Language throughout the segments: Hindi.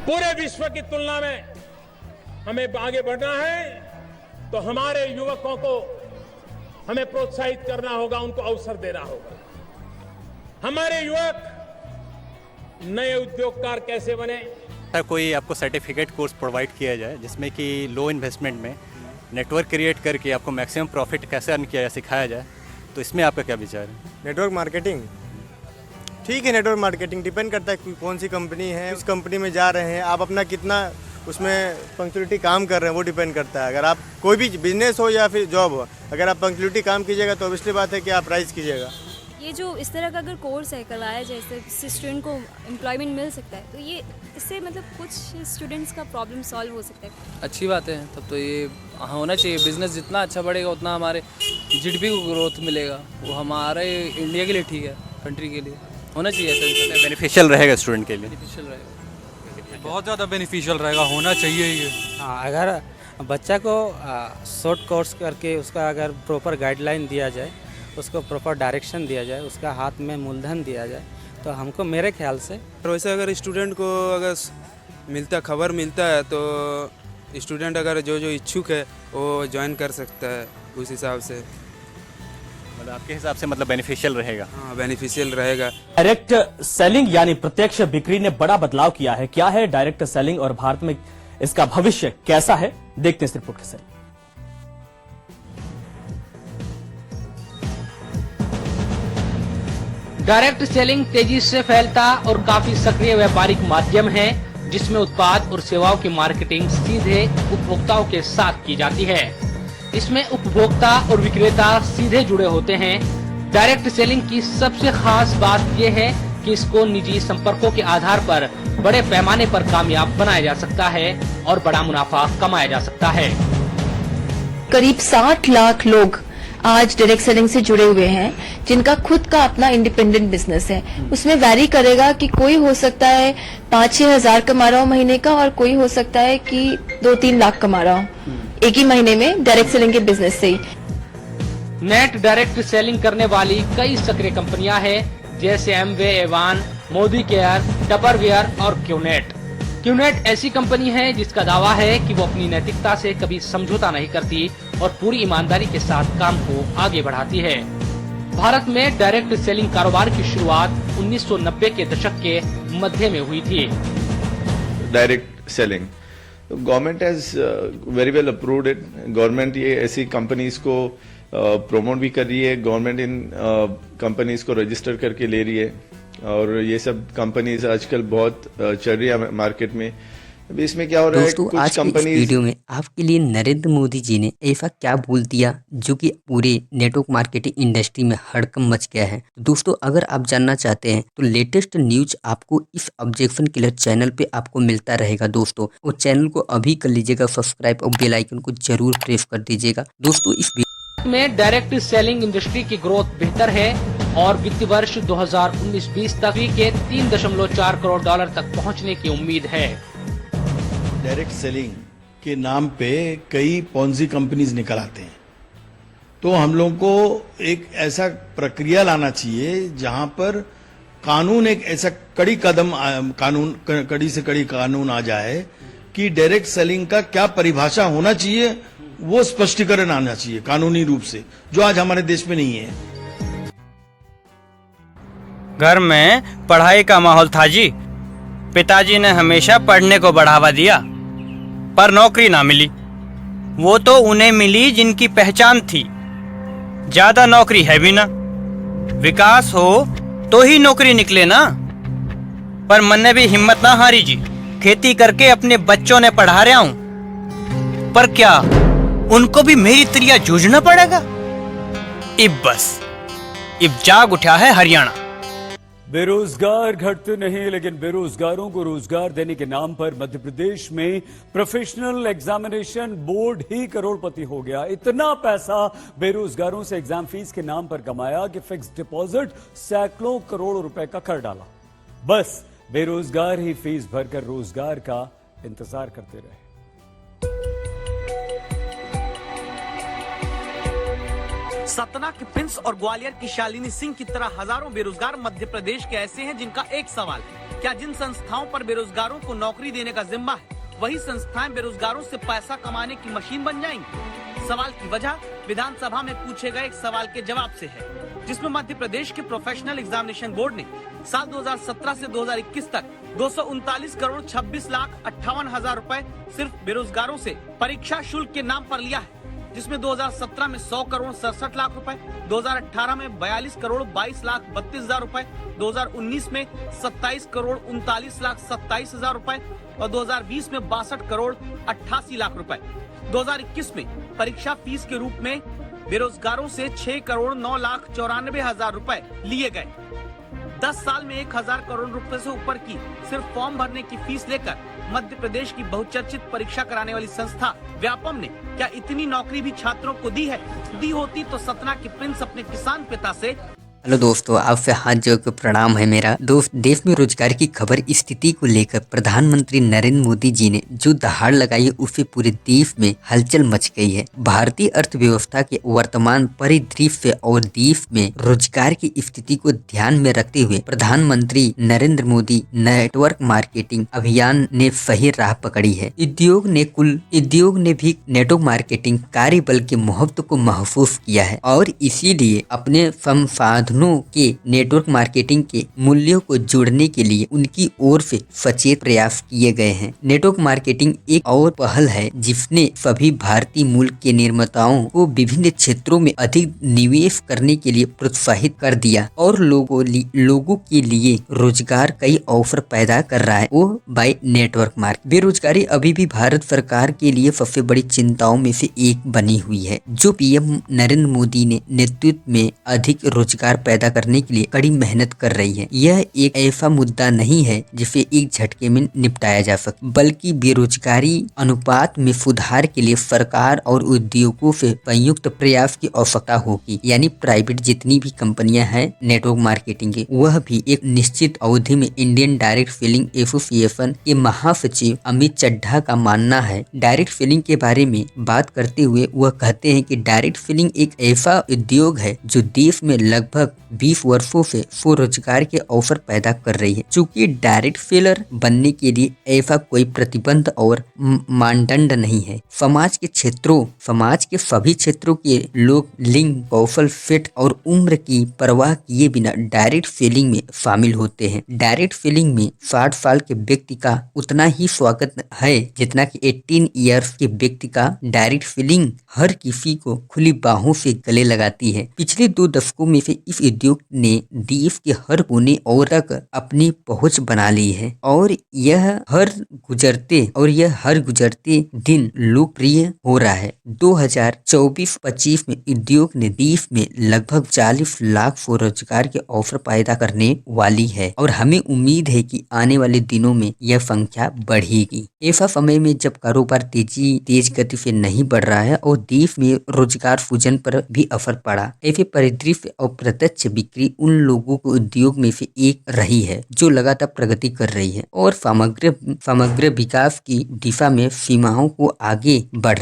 पूरे विश्व की तुलना में हमें आगे बढ़ना है तो हमारे युवकों को हमें प्रोत्साहित करना होगा, उनको अवसर देना होगा। हमारे युवक नए उद्योगकार कैसे बने। सर, कोई आपको सर्टिफिकेट कोर्स प्रोवाइड किया जाए जिसमें कि लो इन्वेस्टमेंट में नेटवर्क क्रिएट करके आपको मैक्सिमम प्रॉफिट कैसे अर्न किया जाए सिखाया जाए, तो इसमें आपका क्या विचार है? नेटवर्क मार्केटिंग ठीक है। नेटवर्क मार्केटिंग डिपेंड करता है कि कौन सी कंपनी है, उस कंपनी में जा रहे हैं, आप अपना कितना उसमें पंक्चुअलिटी काम कर रहे हैं वो डिपेंड करता है। अगर आप कोई भी बिजनेस हो या फिर जॉब हो, अगर आप पंक्चुअलिटी काम कीजिएगा तो ऑब्वियसली बात है कि आप राइज कीजिएगा। ये जो इस तरह का अगर कोर्स है करवाया जाए इससे स्टूडेंट को एम्प्लॉयमेंट मिल सकता है, तो ये इससे मतलब कुछ स्टूडेंट्स का प्रॉब्लम सॉल्व हो सकता है। अच्छी बात है, तब तो ये होना चाहिए। बिजनेस जितना अच्छा बढ़ेगा उतना हमारे जीडीपी को ग्रोथ मिलेगा, वो हमारे इंडिया के लिए ठीक है, कंट्री के लिए होना चाहिए। ऐसा बेनिफिशियल रहेगा स्टूडेंट के लिए। बेनिफिशियल रहेगा, बहुत ज़्यादा बेनिफिशियल रहेगा, होना चाहिए ये। हाँ, अगर बच्चा को शॉर्ट कोर्स करके उसका अगर प्रॉपर गाइडलाइन दिया जाए, उसको प्रॉपर डायरेक्शन दिया जाए, उसका हाथ में मूलधन दिया जाए, तो हमको मेरे ख्याल से वैसे अगर स्टूडेंट को अगर खबर मिलता है तो स्टूडेंट अगर जो इच्छुक है वो ज्वाइन कर सकता है उस हिसाब से। मतलब आपके हिसाब से मतलब बेनिफिशियल रहेगा? हाँ, बेनिफिशियल रहेगा। डायरेक्ट सेलिंग यानी प्रत्यक्ष बिक्री ने बड़ा बदलाव किया है। क्या है डायरेक्ट सेलिंग और भारत में इसका भविष्य कैसा है, देखते हैं इस रिपोर्ट के जरिए। डायरेक्ट सेलिंग तेजी से फैलता और काफी सक्रिय व्यापारिक माध्यम है जिसमें उत्पाद और सेवाओं की मार्केटिंग सीधे उपभोक्ताओं के साथ की जाती है। इसमें उपभोक्ता और विक्रेता सीधे जुड़े होते हैं। डायरेक्ट सेलिंग की सबसे खास बात यह है कि इसको निजी संपर्कों के आधार पर बड़े पैमाने पर कामयाब बनाया जा सकता है और बड़ा मुनाफा कमाया जा सकता है। करीब 60 लाख लोग आज डायरेक्ट सेलिंग से जुड़े हुए हैं जिनका खुद का अपना इंडिपेंडेंट बिजनेस है। उसमें वैरी करेगा कि कोई हो सकता है 5-6 हजार कमा रहा हो महीने का, और कोई हो सकता है कि 2-3 लाख कमा रहा हो एक ही महीने में डायरेक्ट सेलिंग के बिजनेस से ही। नेट डायरेक्ट सेलिंग करने वाली कई सक्रिय कंपनियां हैं जैसे Amway, Evan, Modi care, Tupperware और क्यूनेट। क्यूनेट ऐसी कंपनी है जिसका दावा है कि वो अपनी नैतिकता से कभी समझौता नहीं करती और पूरी ईमानदारी के साथ काम को आगे बढ़ाती है। भारत में डायरेक्ट सेलिंग कारोबार की शुरुआत 1990 के दशक के मध्य में हुई थी। Direct selling government has very well approved it. Government ये ऐसी कंपनीज को प्रमोट भी कर रही है। गवर्नमेंट इन कंपनीज को रजिस्टर करके ले रही है और ये सब कंपनीज आजकल बहुत चल रही है मार्केट में। अभी इसमें क्या हो रहा है, दोस्तों आज की इस वीडियो में आपके लिए नरेंद्र मोदी जी ने ऐसा क्या बोल दिया जो कि पूरे नेटवर्क मार्केटिंग इंडस्ट्री में हड़कंप मच गया है। दोस्तों अगर आप जानना चाहते हैं तो लेटेस्ट न्यूज आपको इस ऑब्जेक्शन किलर चैनल पे आपको मिलता रहेगा दोस्तों, और चैनल को अभी कर लीजिएगा सब्सक्राइब और बेल आइकन को जरूर प्रेस कर दीजिएगा। दोस्तों इस में डायरेक्ट सेलिंग इंडस्ट्री की ग्रोथ बेहतर है और वित्तीय वर्ष 2019-20 तक के 3.4 करोड़ डॉलर तक पहुंचने की उम्मीद है। डायरेक्ट सेलिंग के नाम पे कई पॉन्जी कंपनीज निकल आते हैं, तो हम लोगों को एक ऐसा प्रक्रिया लाना चाहिए जहां पर कानून एक ऐसा कड़ी से कड़ी कानून आ जाए कि डायरेक्ट सेलिंग का क्या परिभाषा होना चाहिए, वो स्पष्टीकरण आना चाहिए कानूनी रूप से, जो आज हमारे देश में नहीं है। घर में पढ़ाई का माहौल था जी। पिताजी ने हमेशा पढ़ने को बढ़ावा दिया, पर नौकरी ना मिली। वो तो उन्हें मिली जिनकी पहचान थी। ज्यादा नौकरी है भी ना, विकास हो तो ही नौकरी निकले ना। पर मन ने भी हिम्मत ना हारी जी। खेती करके अपने बच्चों ने पढ़ा रहा हूं, पर क्या उनको भी मेरी तरह जूझना पड़ेगा? इब जाग उठा है हरियाणा। बेरोजगार घटते नहीं, लेकिन बेरोजगारों को रोजगार देने के नाम पर मध्य प्रदेश में प्रोफेशनल एग्जामिनेशन बोर्ड ही करोड़पति हो गया। इतना पैसा बेरोजगारों से एग्जाम फीस के नाम पर कमाया कि फिक्स डिपॉजिट सैकड़ों करोड़ रुपए का कर डाला। बस बेरोजगार ही फीस भरकर रोजगार का इंतजार करते रहे। सतना के प्रिंस और ग्वालियर की शालिनी सिंह की तरह हजारों बेरोजगार मध्य प्रदेश के ऐसे हैं जिनका एक सवाल है, क्या जिन संस्थाओं पर बेरोजगारों को नौकरी देने का जिम्मा है वही संस्थाएं बेरोजगारों से पैसा कमाने की मशीन बन जाएंगी? सवाल की वजह विधानसभा में पूछे गए एक सवाल के जवाब से है, जिसमें मध्य प्रदेश के प्रोफेशनल एग्जामिनेशन बोर्ड ने साल 2017 से 2021 तक 239 करोड़ 26 लाख 58 हजार रुपए सिर्फ बेरोजगारों से परीक्षा शुल्क के नाम पर लिया है, जिसमें 2017 में 100 करोड़ 67 लाख रुपए, 2018 में 42 करोड़ 22 लाख 32 हजार रुपए, 2019 में 27 करोड़ 39 लाख 27 हजार रुपए और 2020 में 62 करोड़ 88 लाख रुपए। 2021 में परीक्षा फीस के रूप में बेरोजगारों से 6 करोड़ 9 लाख 94 हजार रुपए लिए गए। 10 साल में 1000 करोड़ रुपए से ऊपर की सिर्फ फॉर्म भरने की फीस लेकर मध्य प्रदेश की बहुचर्चित परीक्षा कराने वाली संस्था व्यापम ने क्या इतनी नौकरी भी छात्रों को दी है? दी होती तो सतना के प्रिंस अपने किसान पिता से। हेलो दोस्तों, आपसे हाथ जोड़ के प्रणाम है मेरा दोस्त। देश में रोजगार की खबर स्थिति को लेकर प्रधानमंत्री नरेंद्र मोदी जी ने जो दहाड़ लगाई है उससे पूरे देश में हलचल मच गई है। भारतीय अर्थव्यवस्था के वर्तमान परिदृश्य और देश में रोजगार की स्थिति को ध्यान में रखते हुए प्रधानमंत्री नरेंद्र मोदी नेटवर्क मार्केटिंग अभियान ने सही राह पकड़ी है। उद्योग ने भी नेटवर्क मार्केटिंग कार्यबल के महत्व को महसूस किया है और इसीलिए अपने संसाधनों के नेटवर्क मार्केटिंग के मूल्यों को जोड़ने के लिए उनकी ओर से सचेत प्रयास किए गए हैं। नेटवर्क मार्केटिंग एक और पहल है जिसने सभी भारतीय मूल के निर्माताओं को विभिन्न क्षेत्रों में अधिक निवेश करने के लिए प्रोत्साहित कर दिया और लोगों के लिए रोजगार कई अवसर पैदा कर रहा है वो बाय नेटवर्क मार्केटिंग। बेरोजगारी अभी भी भारत सरकार के लिए सबसे बड़ी चिंताओं में से एक बनी हुई है, जो पीएम नरेंद्र मोदी ने नेतृत्व में अधिक रोजगार पैदा करने के लिए कड़ी मेहनत कर रही है। यह एक ऐसा मुद्दा नहीं है जिसे एक झटके में निपटाया जा सके, बल्कि बेरोजगारी अनुपात में सुधार के लिए सरकार और उद्योगों से संयुक्त प्रयास की आवश्यकता होगी। यानी प्राइवेट जितनी भी कंपनियां हैं नेटवर्क मार्केटिंग की, वह भी एक निश्चित अवधि में इंडियन डायरेक्ट सेलिंग एसोसिएशन के महासचिव अमित चड्ढा का मानना है। डायरेक्ट सेलिंग के बारे में बात करते हुए वह कहते हैं कि डायरेक्ट सेलिंग एक ऐसा उद्योग है जो देश में लगभग 20 वर्षों से स्वरोजगार के अवसर पैदा कर रही है। चूंकि डायरेक्ट सेलर बनने के लिए ऐसा कोई प्रतिबंध और मानदंड नहीं है। समाज के सभी क्षेत्रों के लोग लिंग, कौशल, फिट और उम्र की परवाह किए बिना डायरेक्ट सेलिंग में शामिल होते हैं। डायरेक्ट सेलिंग में 60 साल के व्यक्ति का उतना ही स्वागत है जितना कि 18 ईयर्स के व्यक्ति का। डायरेक्ट सेलिंग हर किसी को खुली बाहों से गले लगाती है। पिछले 2 दशकों में से इस उद्योग ने देश के हर कोने और तक अपनी पहुंच बना ली है और यह हर गुजरते दिन लोकप्रिय हो रहा है। 2024-25 में उद्योग ने देश में लगभग 40 लाख स्वरोजगार के अवसर पैदा करने वाली है और हमें उम्मीद है कि आने वाले दिनों में यह संख्या बढ़ेगी। ऐसा समय में जब कारोबार तेज गति से नहीं बढ़ रहा है और देश में रोजगार सृजन पर भी असर पड़ा, ऐसे परिदृश्य और प्रत्यक्ष बिक्री उन लोगों को उद्योग में से एक रही है जो लगातार प्रगति कर रही है और समग्र विकास की दिशा में सीमाओं को आगे बढ़ा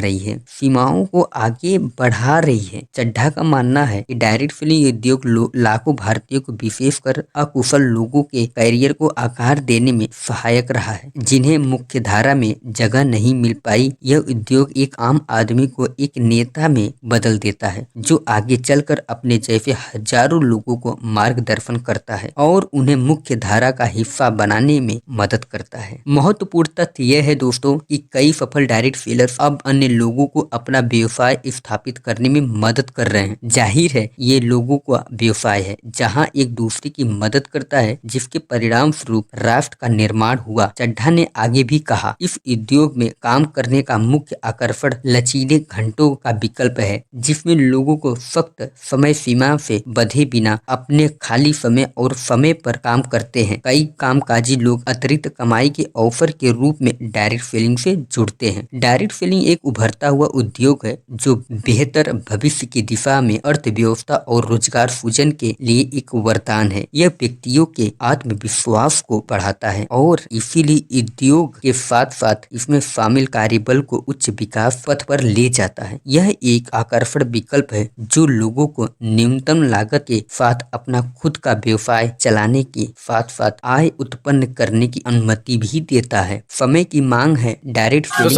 रही है। चड्ढा का मानना है कि डायरेक्ट सेलिंग उद्योग लाखों भारतीयों को विशेषकर अकुशल लोगों के करियर को आकार देने में सहायक रहा है, जिन्हें मुख्य धारा में जगह नहीं मिल पाई। यह उद्योग एक आम आदमी को एक नेता में बदल देता है जो आगे चलकर अपने जैसे हजारों लोगों को मार्गदर्शन करता है और उन्हें मुख्य धारा का हिस्सा बनाने में मदद करता है। महत्वपूर्ण तथ्य यह है दोस्तों कि कई सफल डायरेक्ट सेलर्स अब अन्य लोगों को अपना व्यवसाय स्थापित करने में मदद कर रहे हैं। जाहिर है ये लोगों का व्यवसाय है जहां एक दूसरे की मदद करता है, जिसके परिणाम स्वरूप राष्ट्र का निर्माण हुआ। चड्ढा ने आगे भी कहा, इस उद्योग में काम करने का मुख्य आकर्षण लचीले घंटों का विकल्प है, जिसमें लोगों को सख्त समय सीमा से बंधे पढ़े बिना अपने खाली समय और समय पर काम करते हैं। कई कामकाजी लोग अतिरिक्त कमाई के ऑफर के रूप में डायरेक्ट सेलिंग से जुड़ते हैं। डायरेक्ट सेलिंग एक उभरता हुआ उद्योग है जो बेहतर भविष्य की दिशा में अर्थव्यवस्था और रोजगार सृजन के लिए एक वरदान है। यह व्यक्तियों के आत्मविश्वास को बढ़ाता है और इसीलिए उद्योग के साथ साथ इसमें शामिल कार्यबल को उच्च विकास पथ पर ले जाता है। यह एक आकर्षक विकल्प है जो लोगों को न्यूनतम लागत के साथ अपना खुद का व्यवसाय चलाने के साथ साथ आय उत्पन्न करने की अनुमति भी देता है। समय की मांग है डायरेक्ट सेलिंग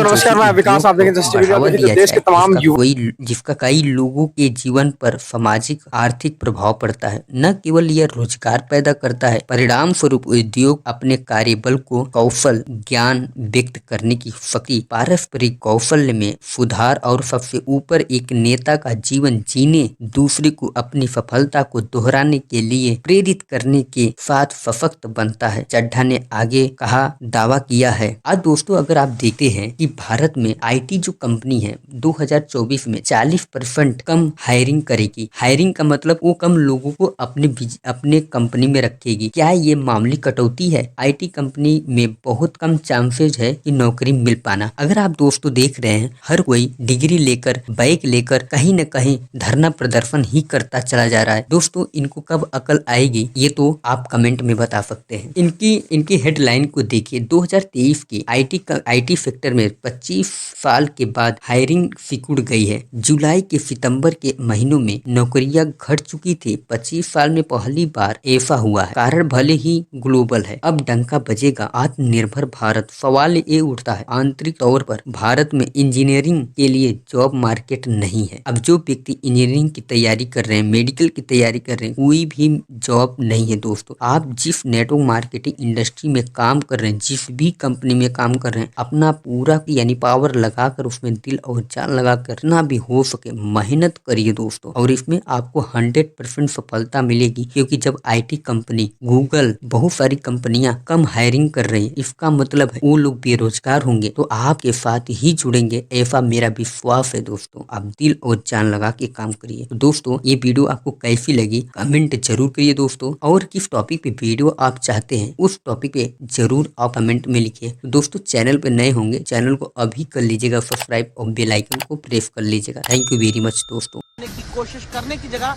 जिसका कई लोगों के जीवन पर सामाजिक आर्थिक प्रभाव पड़ता है। न केवल यह रोजगार पैदा करता है, परिणाम स्वरूप उद्योग अपने कार्यबल को कौशल ज्ञान व्यक्त करने की शक्ति, पारस्परिक कौशल में सुधार और सबसे ऊपर एक नेता का जीवन जीने, दूसरे को अपनी सफलता को दोहराने के लिए प्रेरित करने के साथ सशक्त बनता है। चड्ढा ने आगे कहा दावा किया है। आज दोस्तों अगर आप देखते हैं कि भारत में आईटी जो कंपनी है 2024 में 40% कम हायरिंग करेगी। हायरिंग का मतलब वो कम लोगों को अपने कंपनी में रखेगी। क्या ये मामूली कटौती है? आईटी कंपनी में बहुत कम चांसेस है कि नौकरी मिल पाना। अगर आप दोस्तों देख रहे हैं हर कोई डिग्री लेकर बाइक लेकर कहीं न कहीं धरना प्रदर्शन ही करता चला जा रहा है। दोस्तों इनको कब अकल आएगी ये तो आप कमेंट में बता सकते हैं। इनकी हेडलाइन को देखिए। 2023 की आईटी सेक्टर में 25 साल के बाद हायरिंग सिकुड़ गई है। जुलाई के सितंबर के महीनों में नौकरियां घट चुकी थी। 25 साल में पहली बार ऐसा हुआ है। कारण भले ही ग्लोबल है, अब डंका बजेगा आत्मनिर्भर भारत। सवाल ये उठता है आंतरिक तौर पर भारत में इंजीनियरिंग के लिए जॉब मार्केट नहीं है। अब जो व्यक्ति इंजीनियरिंग की तैयारी कर रहे हैं, मेडिकल की तैयारी कर रहे हैं, कोई भी जॉब नहीं है दोस्तों। आप जिस नेटवर्क मार्केटिंग इंडस्ट्री में काम कर रहे हैं, जिस भी कंपनी में काम कर रहे हैं, अपना पूरा यानी पावर लगाकर उसमें दिल और जान लगाकर ना भी हो सके मेहनत करिए दोस्तों, और इसमें आपको 100% सफलता मिलेगी। क्योंकि जब आईटी कंपनी, गूगल, बहुत सारी कंपनियां कम हायरिंग कर रही है, इसका मतलब है वो लोग बेरोजगार होंगे तो आपके साथ ही जुड़ेंगे, ऐसा मेरा विश्वास है दोस्तों। आप दिल और जान लगा के काम करिए। तो दोस्तों ये वीडियो आपको कैसी लगी कमेंट जरूर करिए दोस्तों, और किस टॉपिक पे वीडियो आप चाहते हैं उस टॉपिक पे जरूर आप कमेंट में लिखिए। तो दोस्तों चैनल पे नए होंगे चैनल को अभी कर लीजिएगा सब्सक्राइब और बेल आइकन को प्रेस कर लीजिएगा। थैंक यू वेरी मच दोस्तों। की कोशिश करने की जगह